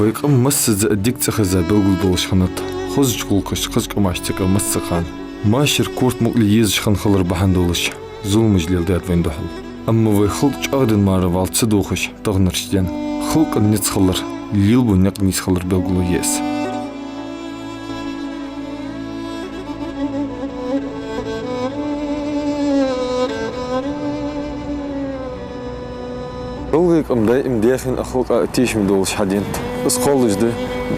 Bayqam massız addikça khaza bawgul bolşxanat. Xozç qulqış qız qamaştıqa massıqan. Maşir kurt muqli yezşxan xalır bahandoluş. Zulmujlil dadwen dohul. Amma vay xalq çağdın mara valtsı doxuş tağnırşdan. Xalq nits xalır. Lil bu naq nis xalır bawgulu yes. Rollik amda imdiyafin axluqa atish midolsh hadient. Isqolujdu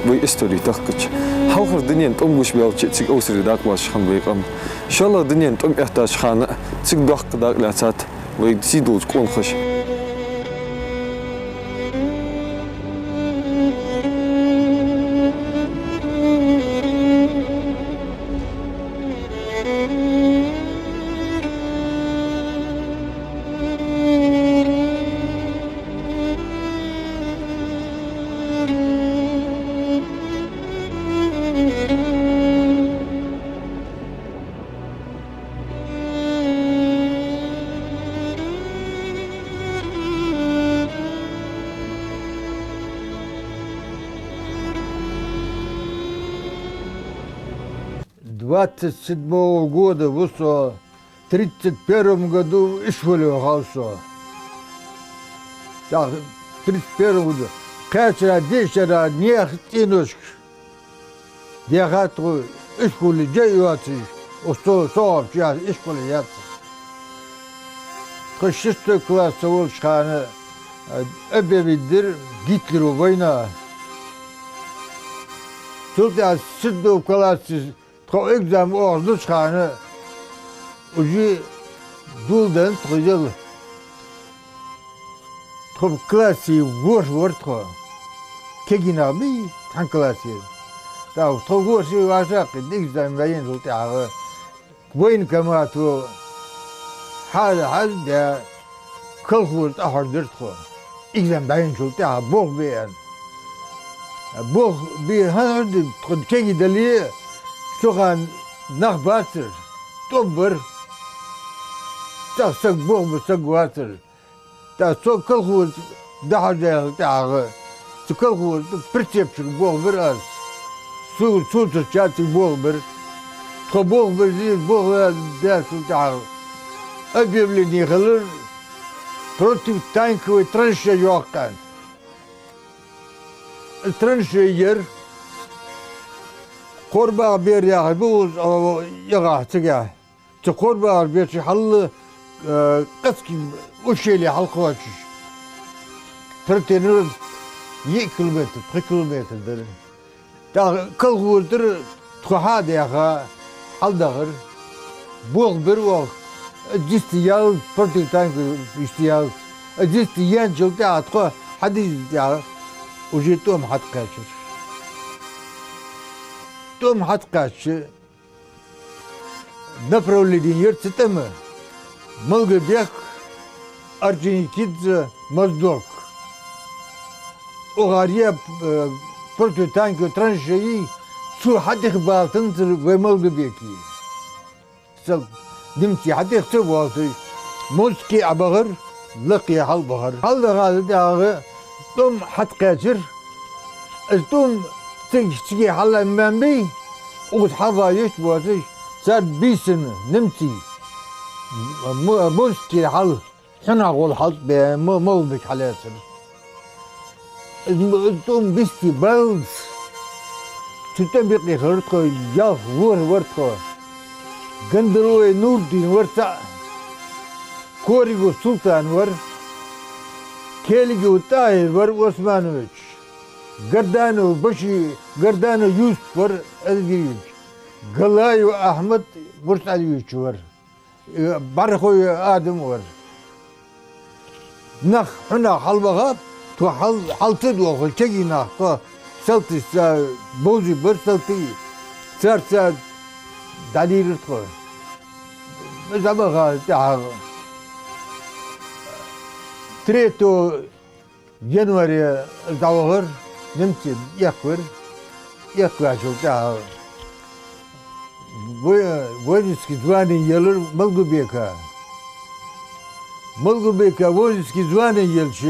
bu istori taqqiç. Halqır dünyen tomguş belçi çik osri daqlaş xan bayqam. İnşallah dünyen tom ihtaç xana çik daqq daqlasat ve sidolj qolxuş. В 27 года, в 31 году ишвалился. Так, в 31 году. Качера, дешера, нехтинушк. Дехату ишвали джейвати. Осто сообщ, я ишвали яцы. 6 класса oluşkanı ebevidir Gitler'u vayna. Sonra 6 klassa to egzam oluşkanı ucu duldan tıcıl. Top klasi vur to. Kegin abi tan klasi. Da to vursi vasak egzam vayin sultağı. Vayin kama to hal da kalkurt ahırdır to. Egzam vayin sultağı bol beyan. Bol bir hanırdı kegi dali soğan nakbatır. Tobur. Taksak bol mu sagvatır. Da so kalkurt daha da kalkurt perception bol biraz. Su tutacak bol bir. To bol bir değil bol da sultağı. Öbürlerini kılır. Против танковой транши yokken. Tранши yer. Korba bir yağı bu yağı çıkıyor. Korba bir şey halı kaski o şeyle halka açış. Tırtınır 2 kilometre, 3 kilometredir. Da kalkıldır tuhad yağı aldağır. Bol bir vak. Cistiyal Portu tank istiyal. Cistiyan çokta atko hadis ya. Ujitum hat kaçır. Tom hat kaçı. Направление yer sistemi. Malgıbek Arjinikidze Mozdok. Ogariye Portu tank tranşeyi su hadih baltın ve Malgıbeki. Sal دمتي حتى يكتب واطي موسكي عبغر لقي حل بغر حل هذا داغ توم حت قاتر توم تيجي حل من بي وتحضر يشبوتي صار بيسن نمتي موسكي حل حنا قول حل مو بك حلاسل توم بيستي بلد تتبقي خرطو يا ورطو Gandaloy Nurdin varsa Korigo Sultan var, Keligo Tahir var Osmanoviç, Gardano Yusuf var Ezgiriç, Galayo Ahmet Bursaliyeviç var, Barkoy Adam var. Nah huna halbağa to haltı doğru çekina to saltı bozu bir saltı sarsa دليل تقول زبغة تاع تريتو جنوري الظهر نمتي يكبر شو تاع وينسكي زواني يلر ملقو بيكا وينسكي زواني يلش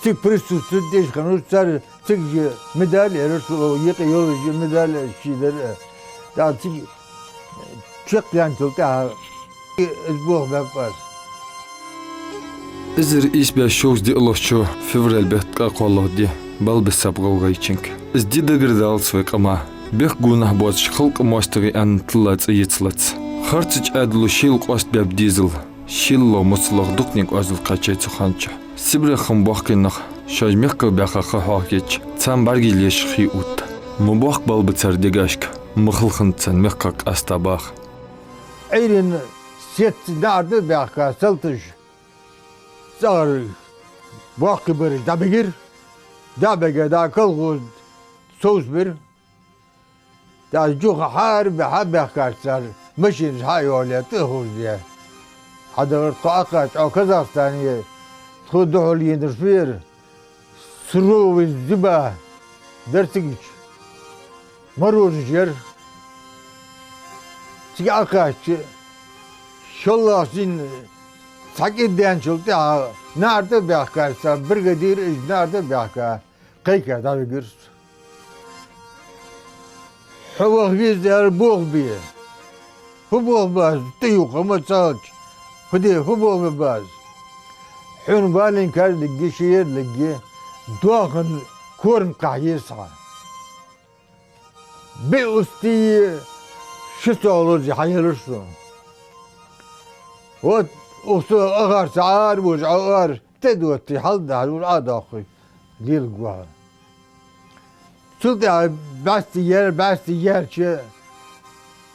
Çık prisutsuz değişken uçlar çık medal erişiyor yıkıyor medal şeyler daha çık yani çok daha bu yapar. إزر إيش بيشوز دي الله شو فيفرال بيتقا قولو دي بل بسابقو غيچنك إز دي دقر دال سويق أما بيخ گونح بوش خلق موشتغي أن تلات إيتلات خرچج أدلو شيل قوست بيب ديزل شيلو مصلغ دقنيك أزل قاچي تخانچ سبري خم بوخكينخ شاج ميخكو بيخا خواهيچ تسام برگي ليش خي اوت مبوخ بل بتر ديگاشك مخلخن تسان ميخكاك أستاباخ Eylin set nardı baka saltış. Sağır vakı bir dabigir. Dabige da kalguz soğuz bir. Da cuha har be habbe kaçar. Mişin hayoleti huzya. Hadır qaqat o Kazakstaniye. Txuduhul yendirfir. Suru ve ziba. Dersigiç. Maruz yer. Çünkü arkadaşçı şallasın sakidden çok da nerede bir arkadaşlar brigadir nerede bir arkadaş kayka da bir hava bizler boğ bir hava baz tiyuk ama saç hadi hava baz hün balin kardı gişir ligi doğan korn kahiysa bir usti شو olur hayırlısı. O ağar sağar bu ağar tedoti halda halur adakı dil gwa. Çılda basti yer ki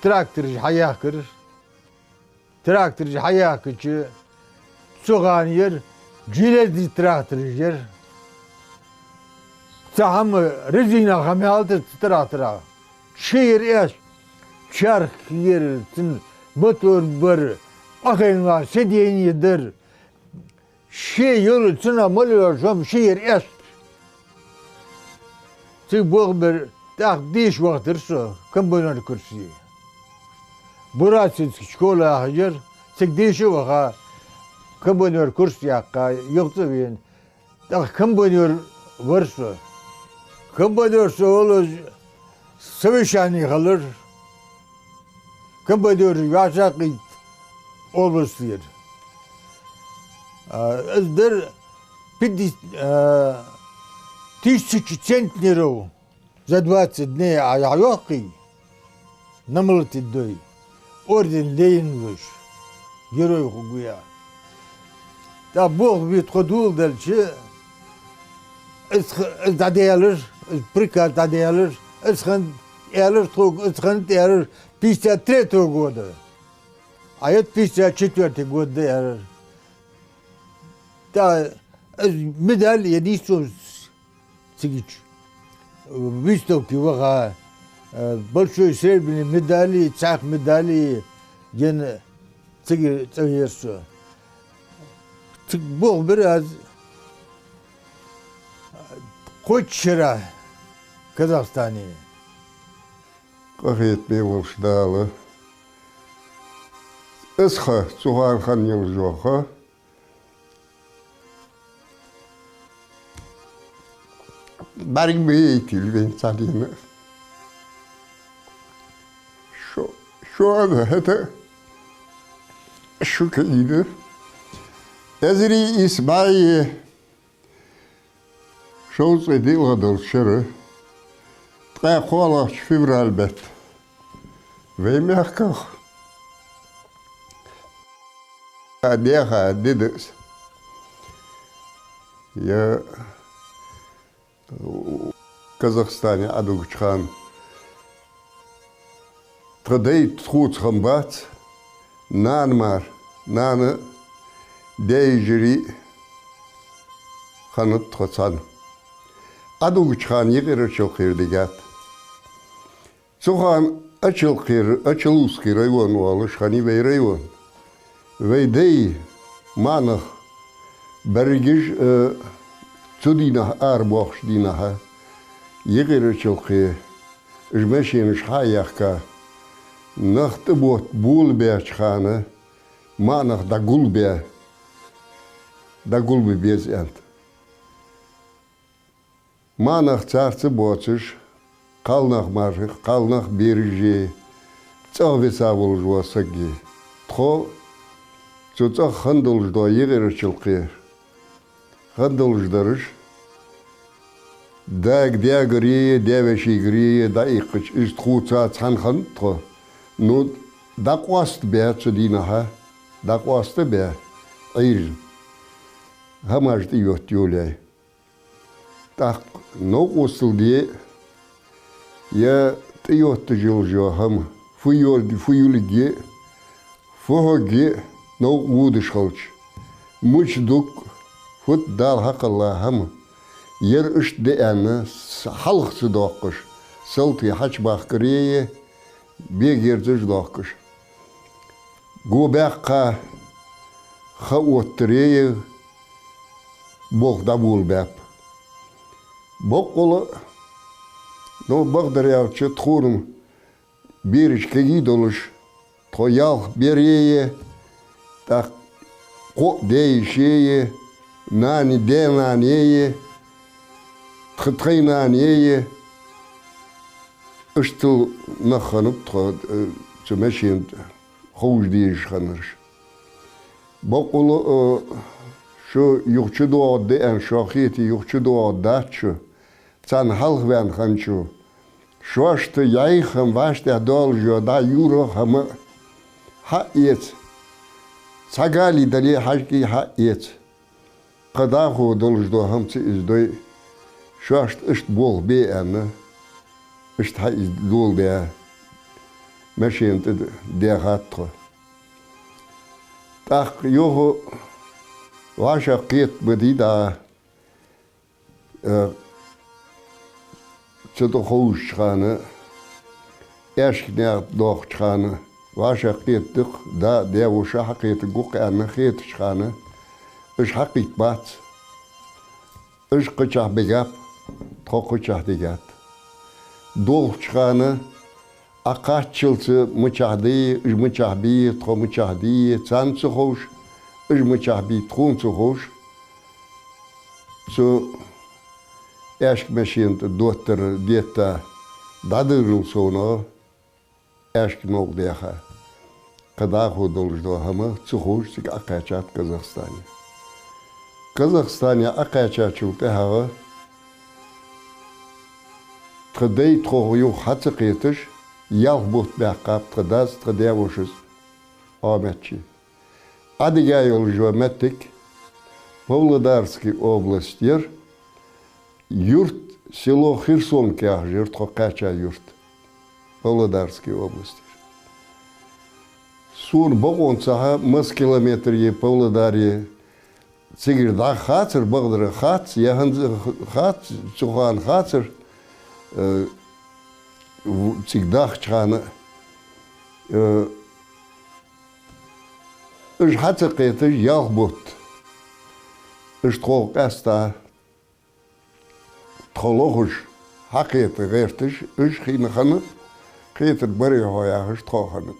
traktör hayakır. Traktör hayakı ki soğan yer ciledi traktör yer. Saham rezina hamaldı traktör. Şehir yaş çark yersin motor bir akınga sedyen yedir şey yolu sana malıyorsam şehir es çık bu bir tak diş vaktır so kambonar kursi burası şkola hacer çık dişi vaka kambonar kursi yakka yoktu bin tak kambonar varsa kambonar so olur savaşani kalır Kımbıdır yaşakı olmuştur. Ezdir pidi tişçi centnero za 20 dne ayaqi namlut doy orden leyinmiş geroy xuguya da bu bit qudul delçi es dadeyalar prika dadeyalar esxan eler tog esxan eler 53 года. А это 54 год, да. Да, медаль единственный цигич. Выставки вага большой серебряной медали, цах медали, ген цигерсо. Циг был biraz хочера Казахстане. Qahiyet beyolmuş dağlı. Isxa, Suğarxan yıljoqa. Barik beyitil ben salini. Şu anda hata şu kıydı. Ezri İsmail şoğuz edilgadıl şırı. Tqaqoalax fevral bet. Ve mehkaq. Adeha dedes. Ya Казахстане адугчхан. Традей тхуцхан бац. Nanmar. Nanı deyjiri xanıt txotsan. Adugçhan yıkırı çok hirdigat. Soğan Açılski rayonu alış, hani ve rayon. Ve dey manah bergiş çudina arboğş dinaha yıkırı çok jmeşin şhayakka nahtı bot bulbe çxanı manah da gulbe bez ent. Manaq çarçı boçuş, qalnaq marıq, qalnaq beriji, çağvesa boluş olsa ki, txo, çocuq xındılış da yığırışılqı, xındılışdırış, da gri, deveşi gri, da iqıç, ist xuça çanxın, txo, nu, da qost be, çudina ha, da qost be, ayır, hamajdı yot yolay. Tak, no qosıl diye, ya tiyot jiljo ham, fuyulgi, fuhogi, no udiş halç. Muçduk, fut dal hakalla ham, yer üst deyani, halqsı doqış, sıltı haç bakırıya, bir gerciş doqış. Gobaqqa, ha ottırıya, boğda bulbap. Boqolu, no bağdarıyavçı txurum, bir işkegi doluş, toyal bereye, tak ko değişeye, nani de naneye, tıtkay naneye, ıştıl nakhanıp, çömeşin, hoş deyiş kanır. Boqolu, şu yuqçu doğadı en şahiyeti yuqçu doğadı şu. Can halk ben hançu. Şu açtı yayıkım başta dolcu da yuru hamı ha et. Sagali dali haşki ha et. Qadahu dolcu hamçı izdoy. Şu açtı işt bol be eni. İşt ha izdol be. Meşiyenti de hattı. Tak yuhu Vaşa qiyet bedi da çıdı hoş çıkanı, eşkine doğ çıkanı, vaşa qiyettik da devuşa hakiyeti guqanı qiyet çıkanı, iş hakik bat, iş qıçah begap, to qıçah degat. Doğ çıkanı, aqaç çılsı mıçahdi, iş mıçahbi, to mıçahdi, çansı hoş, iş mıçahbi txun su hoş. Su eşk meşiyenti doktor diyetta dadırıl sonu eşk noqdeha. Qadahu dolujdo hamı su hoş sik aqaçat Kazakstani. Kazakstani aqaçat çulti hava txday txoyu hatsı qiyetiş yal buht baqap txadaz txadaya voşuz Ahmetçi. Adiga yolcu mettik, Pavlodarski oblast yer, yurt, selo Херсонки yurt, Qoqaça yurt, Pavlodarski oblast yer. Sur boğun saha, mız kilometreye Pavlodarye, Sigirda xatsır, bağdırı xats, yaxın xats, çuğan xatsır, Sigdah çıqanı, iş hatıqeti yağ bot. İş toğuk asta toloğuş hakiyeti gertiş iş xinxanı qiyeti bari hoya iş toğanıt.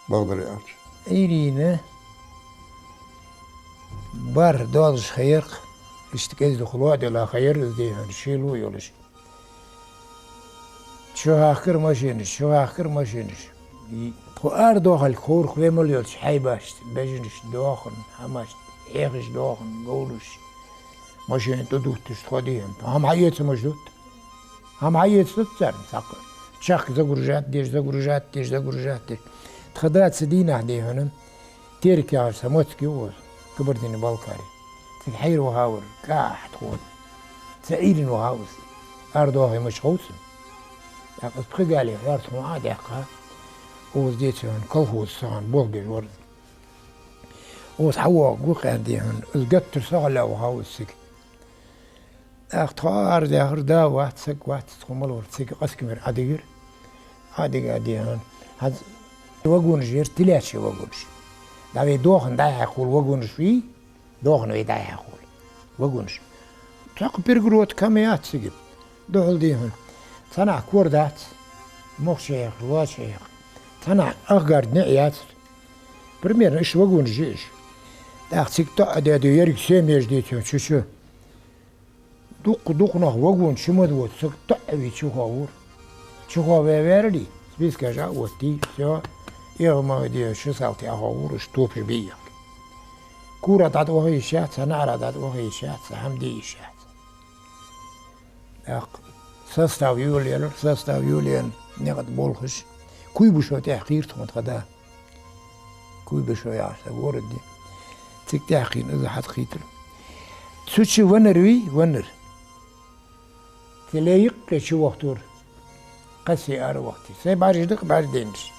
Bağdır yağış. İrine bar doğuz hayır istikez dukhulu la hayır izdihan şilu yoluş. Şu ahir maşiniş. تو أردوخ الخورخ ويمليوش حيباش بجنش دوخن هماش إيخش دوخن قولوش ماشين تدوتش تخديهم هم حيات مجدود هم حيات تتسر ساقر شاق زغرجات ديش تخدات سدينا هديهنم تيرك يا سموتكي ووز كبردين بالكاري تحير وهاور كاح تخون سعير وهاوس أردوخ مش خوسن لكن تخقالي يارتهم عادي أقا Oğuz diyeceğin kolhoz sağın bol bir vardı. Oğuz hava guqan diyen özgöttür sağla o havuzsik. Aktar dahır da vahtsak tkumal ortsik qaskimir adigir. Adiga diyen haz vagunj yer tilaçı vagunj. Davi doğan da yaqul vagunj fi doğan ve da yaqul. Vagunj. Tak bir grot kamiyat sigib. Doğal diyen. Sana kurdat. Moxşeyx, vaçeyx. Sana ağard ne yat. Примерно iş vagun jiş. Tak sikta adedi yerik semej diyeceğim şu. دق نخ وجون شمد وتسق تعبي شخور شخور بيرلي بس كجا وتي شو يوم دي شو سالتي أخور شطوب بيا كورة دات وهي شات نعرة دات وهي شات حمدي شات أق سستاو يوليان نقد بولخش كوي بشو تحقير تمت غدا كوي بشو يعرف وردي تك تحقير إذا حد خيتر تسوتشي ونر تلايق شو وقتور قسي أر وقتي سي بارجدق باردينش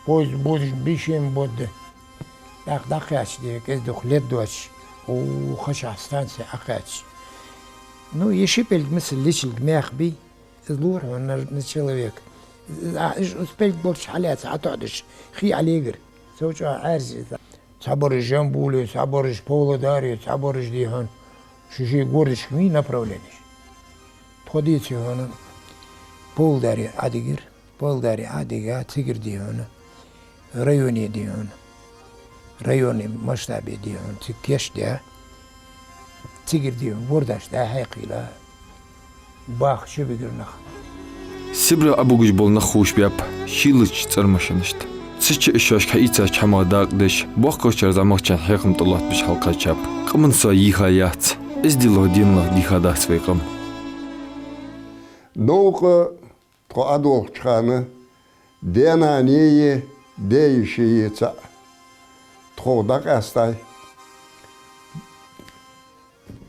بودش بيشين بود دق ياش ديك از دخلت دوش وخش عستان سي أقاتش نو يشيبل مثل ليش الدماغ بي زلور ونر человек успеть больше حالات عتقدش خي عليقر سوتشو عارزي صبرش جنبولي صبرش بولداري صبرش ديهان شي гордыш ми направлениш تخديتي هنا بولداري عاديغا تيجر ديهان ريوني ديهان ريوني مشتابي ديهان تكيش ده تيجر ديهان بورداش ده حقيقة باخ شو بيقرنخ سبرا أبو جبل نخوش بياب شيلش ترمشنشت سيتش إشاش كايتا كما داقدش بوقوش زماكشان حيقم طلعت بش حلقة شاب قمن ساييها يات ازدي الله دين الله ديها داس فيقم نوق تقو أدوخ شخانة دينا نية ديشي تا تقو داق أستاي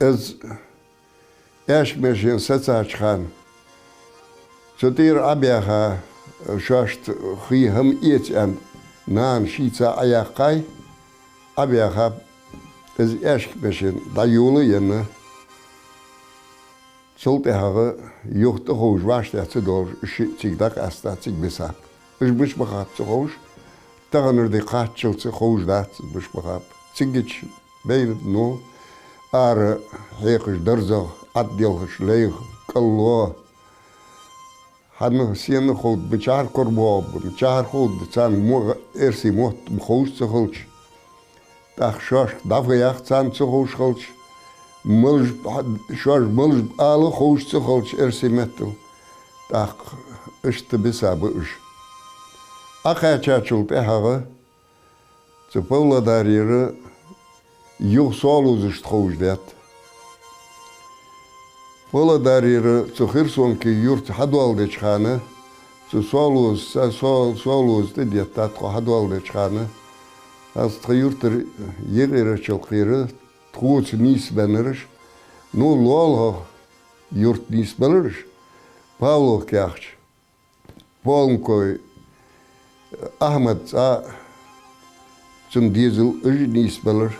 از اش مشين ستا شخانة تطير أبيها شاشت خي هم إيت أن نان شيتا أياقاي أبيها از اش مشين دايولي ين سلطها يوخت خوش واشت تدور شيء داك أستا تيك بساب مش بخاب تخوش تغنر دي قاتشل تخوش دات مش بخاب تيجيش بين نو آر هيقش درزه عديلش ليه كله هن سين خود بچار قرباب بچار خود تان مو ارسي موت مخوش تخلش تخشاش دافع يخ تان تخوش خلش ملج شاش ملج آل خوش تخلش ارسي متل تخ اشت بسابش أخي تشل تهاغ تبولا دارير يو سالوزش تخوش دات بولا دارير تخيرسون كي يورت حدوال ديش خانه سالوز تديت تاتخو حدوال ديش خانه از تخيورتر يغير شلقير تخوت نيس بنرش نو لولها يورت نيس بنرش باولو كياخش بولنكوي أحمد تن ديزل نيس بنر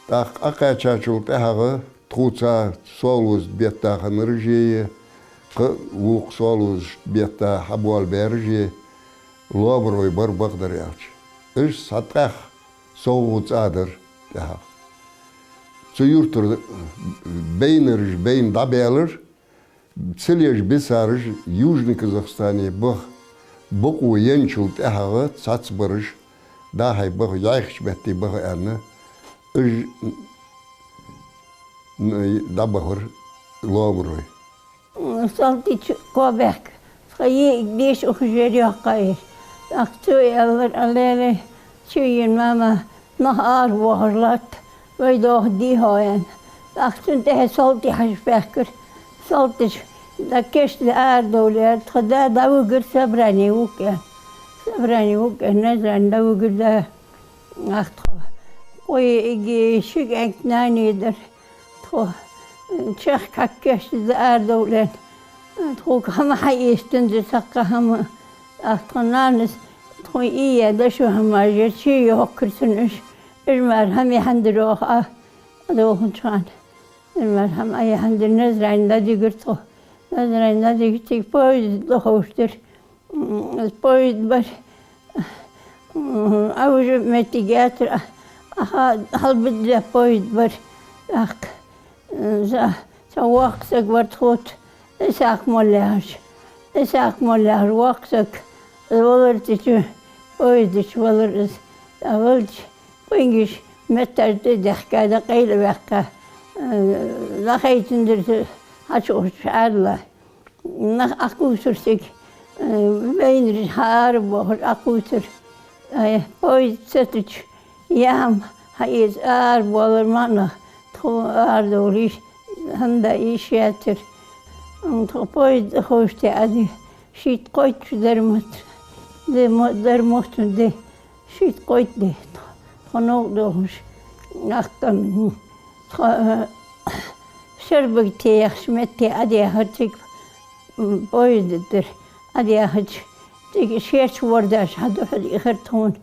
تاق أقا تشاشل تهاغ تخوتا سولوز بيتا خنرجي ووق سولوز بيتا حبوال بيرجي لابروي بر بقدر ياش إيش ساتخ سووت آدر تهاغ سيورتر بينرج بين دابيلر تسليش بسارج يوجني كازاخستاني بقو ينشل تهاغ ساتسبرج دا هاي بخ يايخش بهتي بخ أنا إج دبهر لامروي. صلتي كوبك خيي ديش أخجري قاير أختوي الليلة شوين ماما نهار وهرلات ويدوه دي هاين أختون ده صلتي حش بكر صلتي دكش الأردولة خدا داوجر سبراني وكان نزران داوجر ده أختو ويجي شقق ناني در تو شخ ككش الأردولة تو هم حيستند سقى هم أختنانس تو إيه ده شو هم أجرشي يهكرسنش المر هم يحندروه أدوه شان المر هم أي حند نزران ده دقرتو نزران ده دقرتي بايد لخوشتر بايد بر أوجه متجاتر هل بدي بايد بر أخ وقتك برتخوت لساك مولهاش وقتك الولرتي بايدش ولرس أولش بينجش متر تدخ كذا قيل بقى Lachaytındır haçoş arla. Nach akusürsek beynir har bohur akusür. Boy setuç yam hayız ar bolur mana. To ar doğru handa iş yatır. To boy hoşte adi şit koyt dermat. Dermotun de şit koyt de. Konuk doğmuş. Aktan şerbeti yaşmeti adi harcık boydudur. Adi harcık. Dik şeş vardaş hadi hadi herton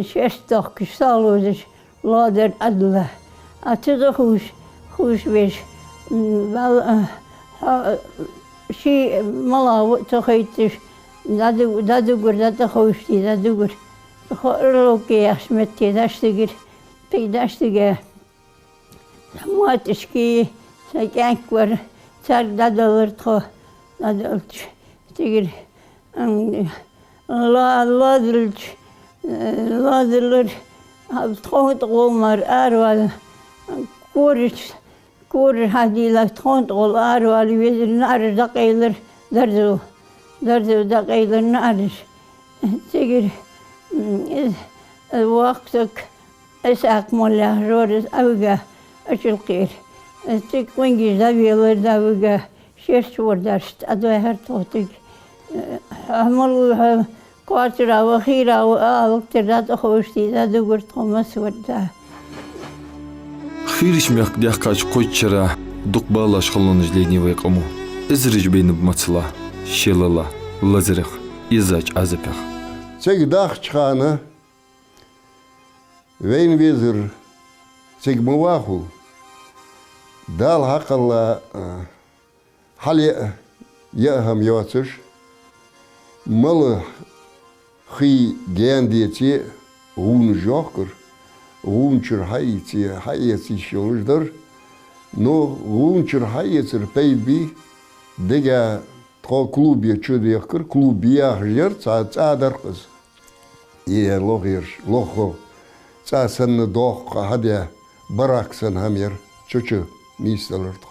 şeş dokuz sağlıdır. Lader adla. Atıda hoş ver. Vel şey malav tohaytır. Dadı gurda hoş di dadı gur. Roke yaşmeti daştıgır. Peydaştıgır. Matışki sakank var. Sar dadalır to. Dadalç. Tigir. Ladırlar. Tont olmar arval. Kur hadiler tont ol arval. Vezir nar dakaylar. Dardı dakaylar nar. Tigir. وقتك أسعك مولا رورس أوجا أشل قير تك وينجي زاوية داوجا شيرش ورداشت أدوهر توتك عملوا قاترة وخيرة وقترات أخوشتي ذا دقر تومس وردا خيرش ميق ديحكاج قويتشرا دقبالاش خلونج ليني ويقمو إزرج بين بمطلا شيللا لازرخ إزاج عزبخ Zeg dag chana, wein wezer, zeg mawahul. Dal hakalla hali yaham yotsish, malle khi gendiyeti un joker, uncher hayeti shulder, no uncher hayetser paybi, dega tro klubje chudeker, klubje jer tsadar qız. İyi loğir, sen doğ hadi bıraksın hamir, çocuk misalırdı.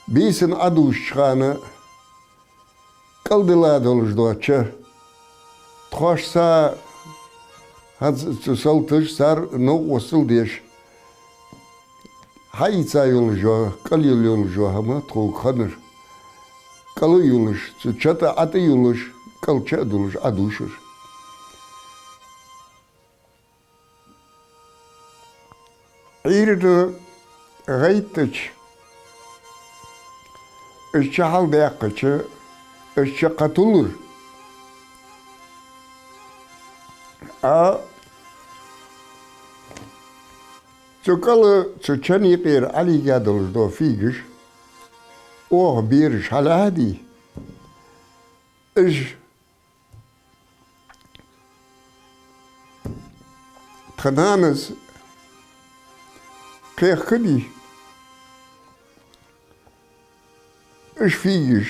Bisin aduş çıkanı, kaldılar doluşduğaçı, troşsa, saltış sar, no usul diş, hayıca yolcu, kalıyor yolcu ama troğ hanır, kalı yoluş, çata atı yoluş, kalça doluş, aduşur. İrde gaytıç, işçi hal dayakçı, işçi katılır. Çukalı çuçan yıkır Ali gadılır do figiş, o bir şaladi, iş tananız كيخلي ايش فيش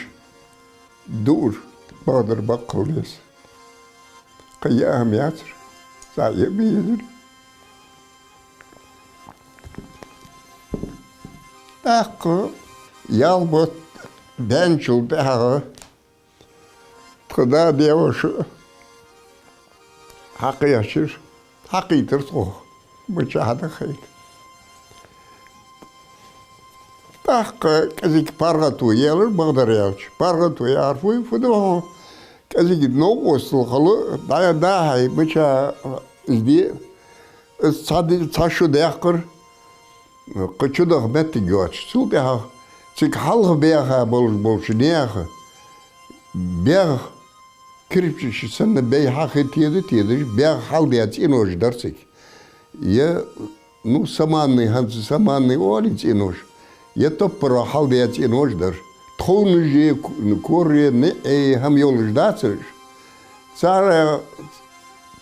دور بقدر بقوليس قيام ياسر سايا بيدر اقو يالبوت بنشل بها خدا ديوشو حقي يشير حقي ترسوه مشاهدة خير كذلك بارغتو يالر بقدر يالش بارغتو يعرفوا يفدوه كذلك نوصل خلو دا هاي مشا ازدي صادي تاشو داقر قچو ده بت جوش سو بها سك حلق بها بولشنيخ بها كريبش سن بي حق تيدي بها حل بيات انوش درسك يا نو سماني هانس سماني اولي انوش يتوبر حال ديت إنوجدر تخونجي كوري نه هم يولج داتر صار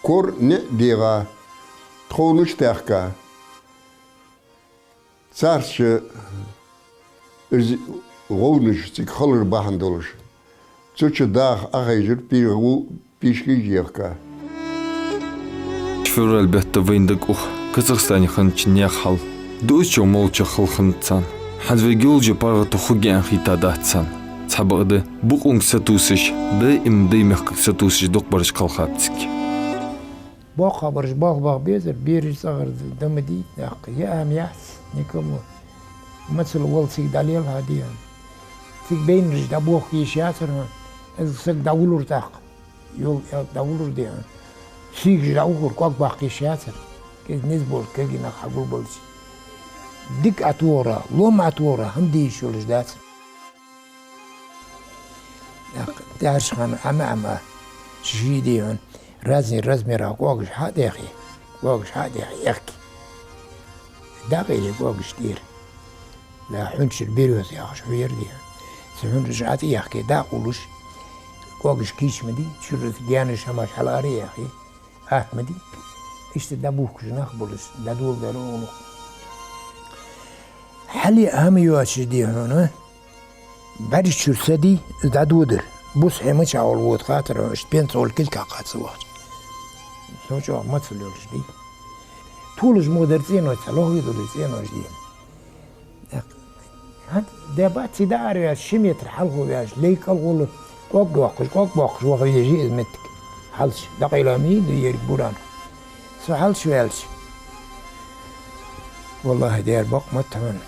كور نه ديغا تخونج تحكا صارش غونج تك خلر باهندولش تشوش داغ أغيجر بيشكي جيركا شفور البته ويندق Kazakstani xan çinyak hal دوش يومولش خلخنتسان حذف جولج بارغة خجان خيتا داتسان تحبغد بقونك ستوسش دائم دايمك ستوسش دوق برش خلخاتسك باقا برش باق بيزر بيرش صغر دمدي يا أم يحس نكمل مثل ول سيك دليل هاديان سيك بين رج دبوخ يشياتر سيك دولور تاق يول دولور ديان سيك دولور كوك باقي يشياتر كيز نزبول كيجي نخبول بولسي ديك أتورا لوم أتورا هم دي شولش دات تعرش خان أما شي ديان رزمي را كوكش حاد يا أخي كوكش حاد يا أخي يحكي داقي كوكش دير لا حنش البيروس يا أخي شوير ديان سحن رجعت يا أخي دا قولش كوكش كيش مدي شرط جانش هماش حلاري يا أخي مدي إيش تدبوك جناخ بولس دادول دارونو حلي أهم يواتش دي هنا بعد الشرطة دي دادودر بوس حمش على الوود خاطر اشتبين صول كل كاقات سواج سوچو ما تفلولش دي طولش مقدرتين وتلوه يدولتين وش دي دابات داري الشمية الحلقو بياش ليك الغول كوك باقش وغي يجي ازمتك حلش دقيلا مين يريك بوران سو حلش ويالش والله دير باق متمن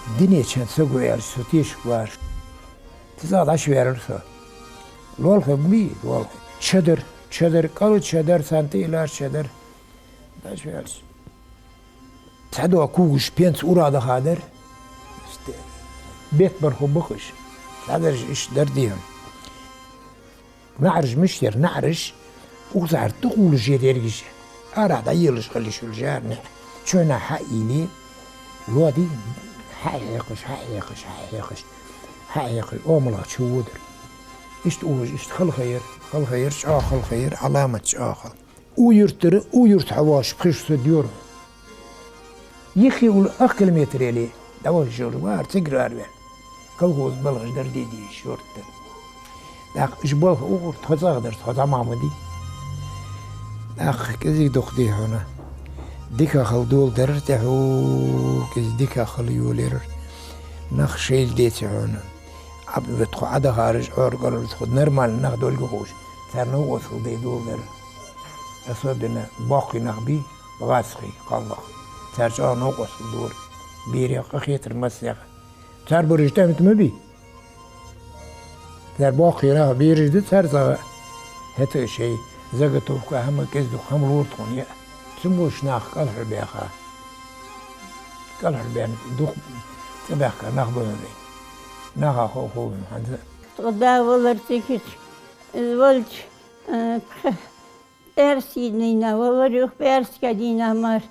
الدنيا كانت سوق ويالش سوتيش كوارش تزاد عش ويالش لول خبي لول شدر قالوا شدر سنتي لا شدر باش ويالش تعدوا كوش بينت أورا ده خادر بيت برخو بخش هذا إيش درديهم نعرج مشير نعرج وزعر تقول جيت يرجش أراد عيلش خلي شو الجار نح شو أنا حقيلي الوادي حقيقش أملا شو ودر إيش تقول إيش خل خير شاخل خير علامة شاخل ويرت حواش بخش ديور يخي أكل متر عليه دواش جوار تقرار بين كلهوز بلغش دردي دي شورت داق إجبال أور تخزاقدر تخزامامو دي داق كذي دخدي هنا ديكا خل دول درتحو كذي ديكا خل يولير نخ شيل ديتي هنا عبد بتخو عدا خارج عور قرر بتخو نرمال نخ دول قوش ترنو وصل دي دول در أصابنا باقي نخبي بغاسخي قالله ترجع نوقص الدور بيري قخيتر مسيخ تر برجته متمبي تر باقي راه بيرجده تر زغ هتا شيء زغتو كهم كزدو هم الورطون يا سموش ناخ كالحر بيخا كالحر بيان دوخ تباخا ناخ بنبي ناخ خو من حد غدا ولرتكت الولد Ersinina, varıyor Erskadina mar,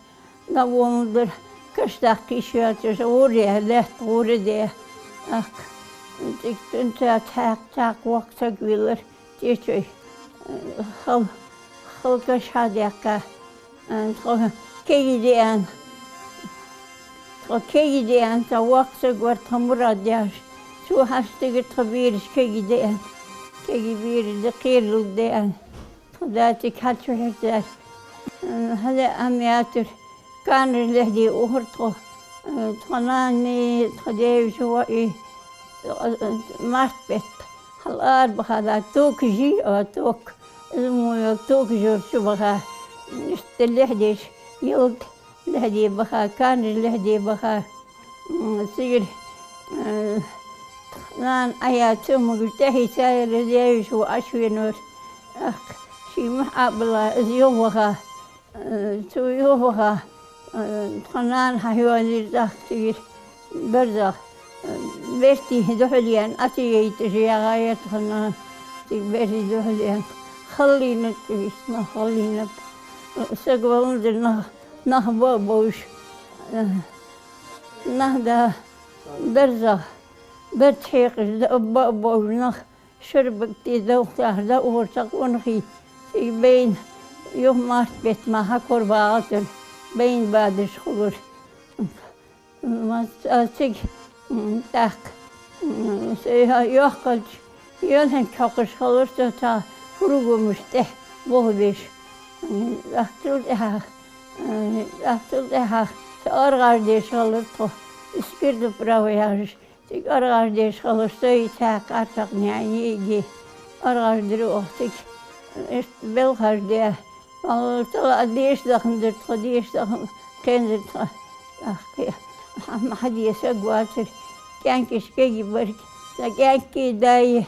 na vondur kıştak kişiyatır, oraya lehт oraya, ak, diktün tak vakta güler, diyor, halka şadiyaka, kegidiyen, ta vakta güver tamura diyor, şu hastayı tabiriş kegidiyen, kegibiri de kıyırlı diyen. ذاتك هاتشو هكذا هذا أمياتر كان لهدي أهرتو تخناني تخديو شوائي مارت بيت هالآر بخاذا توك جي أو توك المو توك جور شو بخا نشت لهديش يلد لهدي بخا كان لهدي بخا سير تخنان آياتو مقلتهي ساير لهديو شو أشوي نور محابلة يومها تخنان حيواني داختير برزخ بيرتي دحليان أتيت غاية تخنان بيرتي دحليان خلينا تبيسنا خلينا سقوان درنا نهبا بوش نهدا برزخ برتحيق دأبا بوش نخ شربتي دوختار دا أورتق ونخي بين يوم مارت بيت ما هكور باطل بين بادش خور ما تأتيك تاك يوخج يلهن كاقش خلورت تا فروغو مشتح بوه بيش أختل دها kardeş alır to. İspirdi bravo yarış. Kardeş alır söyle tak artık yani kardeşleri oktik. Bel kardeş. Vallahi diş dağındır to diş dağın kendir to. Ama hadi yese guatır. Gençke gibi. Gençke dayı.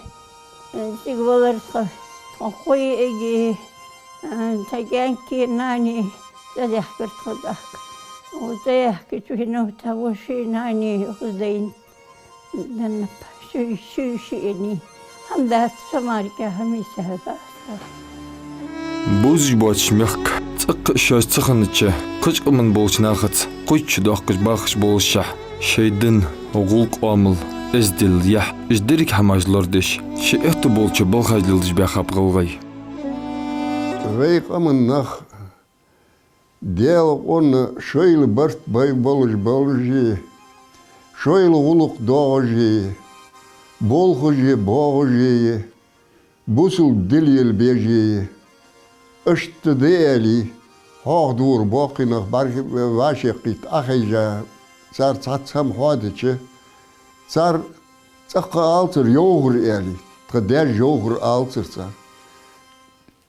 Sigvalar to. Koy egi. Gençke nani. Zadah kertodak. وزيه كتوينو تاوشي ناني وزين لأن شو يعني هم ذات سماركة هم يسهل Boz boç myak tsaq şaş tsaqanıçı qıçqımın bolçnağıç qoyçı doqqış baxış bolşa şeydin oğulq amıl ezdil yah izdirik hamajlar deş şe'tu bolçı bolxajlılış baxap qalğay Вейк амыннах Дело он шойл барт бай болжи, шойл улук дожи, болхожи божи, бусул дилел бежи, ышты дели, хагдур бақинах барги вашеқит ахайжа, цар цатсам ходичи, цар цақа алтыр йогур ели, тхадеш йогур алтыр цар.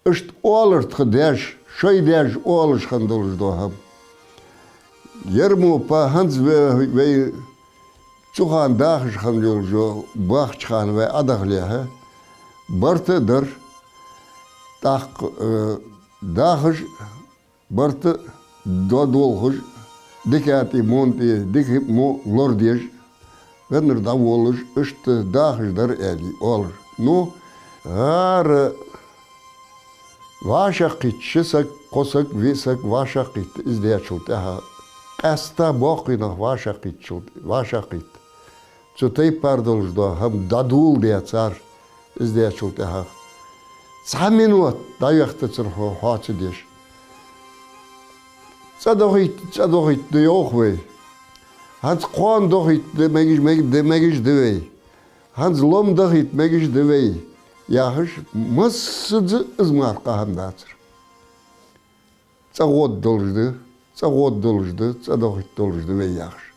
Ышт олыр тхадеш, Шойдеш олыш хандолж доham. Yermu pa hans ve çuhan dağış handoljo bahçhan ve adagleha. Bartıdır. Tak dağış bartı dodolhuj dikati monti dikip mo lordej. Venir da olış işte dağışdır eli olur. No ar Вашақит шисак қосак висак вашақит издячулт аха қаста боқинах вашақит чулт вашақит чутай пардолждо хам дадул де цар издячулт аха саминут даяхта црхо хачы деш цадохит де охве ханс қон дохит де мегиш девей ханс лом дохит мегиш девей Яхыш мыссыдзы ызмар қахандатыр. Цагот должды, цагохит должды вей яхыш.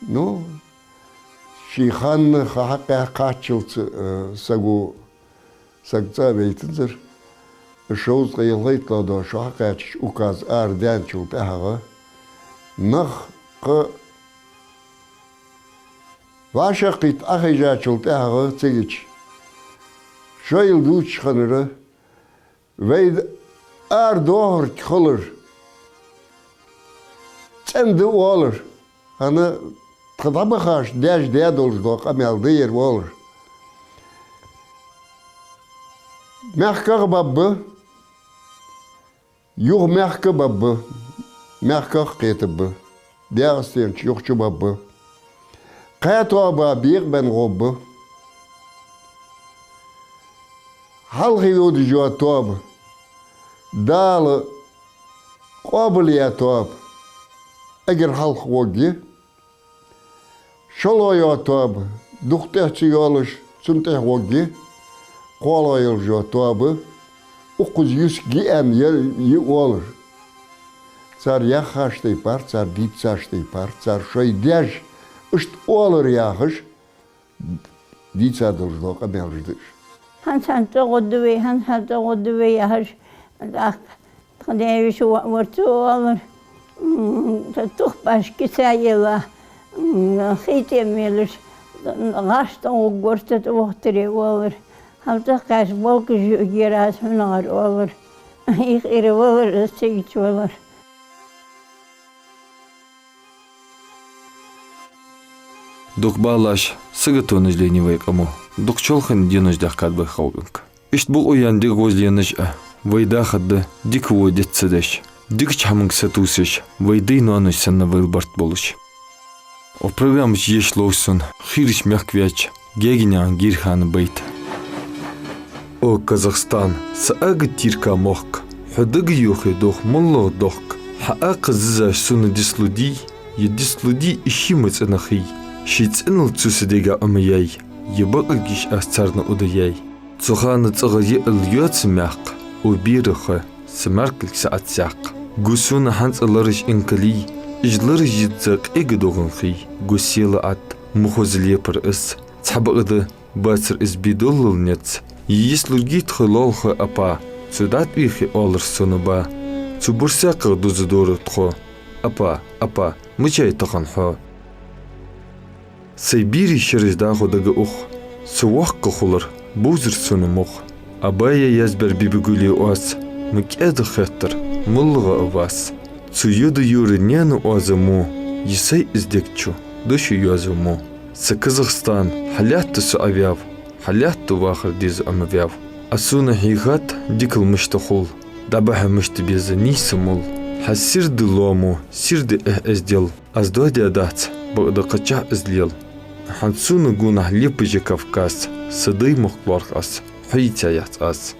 Ну, шиханны хаққа қачылцы сагца вейтінзір. Шоуз қиылғайтлады шаққачыш указ арден чылты аға. Нық қы вашақит ахайжа чылты аға цегіч. Şöyle duş kanırı ve doğur kalır. Sen de olur. Hani kadabı kaç dej de doldu kamel değer olur. Mehkak babı yok mehkak babı mehkak ketabı dersten yokçu babı kayto babı ben robı Halkı yolu jo top, dalı, kabuliyet top. Eğer halk vogi, şoloyo top, duhtehçi yoluş, sünteh vogi, koloyol jo top, ukuz yüz giyen yer olur. Цар яхаштай пар, цар дицаштай пар, цар шой дяж, ышт olur яхыш, дица должно камелждыш. Han tågudduvi yahar. Tadevişu vartu olur. Tuhbaşki sayıla. Hitemeliş. Gaçtan o görtet ohtiri olur. Havta kaç bolku giras hünar olur. İri olur, segiç olur. Докбалаш сыгытоныш ленивай кому. Докчолхын деныш дахкат бы халгынк. Ишт бу оян дик возленыш вайдахадды дик водетсыдеш. Дик чамынк сатусеш вайды нуаныш санна вайлбарт болыш. О программыш еш лоусын хириш мягквяч гегинян гирханы байт. О Казахстан саага тирка мохк. Худыг юхи дох мулло дохк. Хаак зызаш суны дислуди едислуди ишимыц анахи. Шицинл цусидега амаяй. Ебaqilgish astsarna udayay. Цуханы цыгы ел юат смяк. Убирыхы смаркл саатсяк. Гусуна ханц аларыш инкали, ижларыш жидзак эгедогынхи, гусела ат, мухозлепер ис, цхабагды, бацыр избидолл нец, Если тхололха апа, сюдат вихи олар сонуба, цубурсяка дузудору тхо, апа, мычай таханхо. Сайбири шерыздаху дага ух, суахка хулар, бузыр сонумух, абая язбер бибигули уас, мыкеда хеттер, мулга авас. Цуюду юры няну уазаму, есай издекчу, душу юазаму. Са Казахстан, халятты су авяв, халятты вахар дизу амавяв. Асуна хигат дикл мыштахул, дабаха мышты беза нисамул. Хасирды лому, сирды эздел, аздуади адац, богда кача излил. Хансуна гунах липыжи Кавказ, сыдый мухларх ас, хуитя яц ас.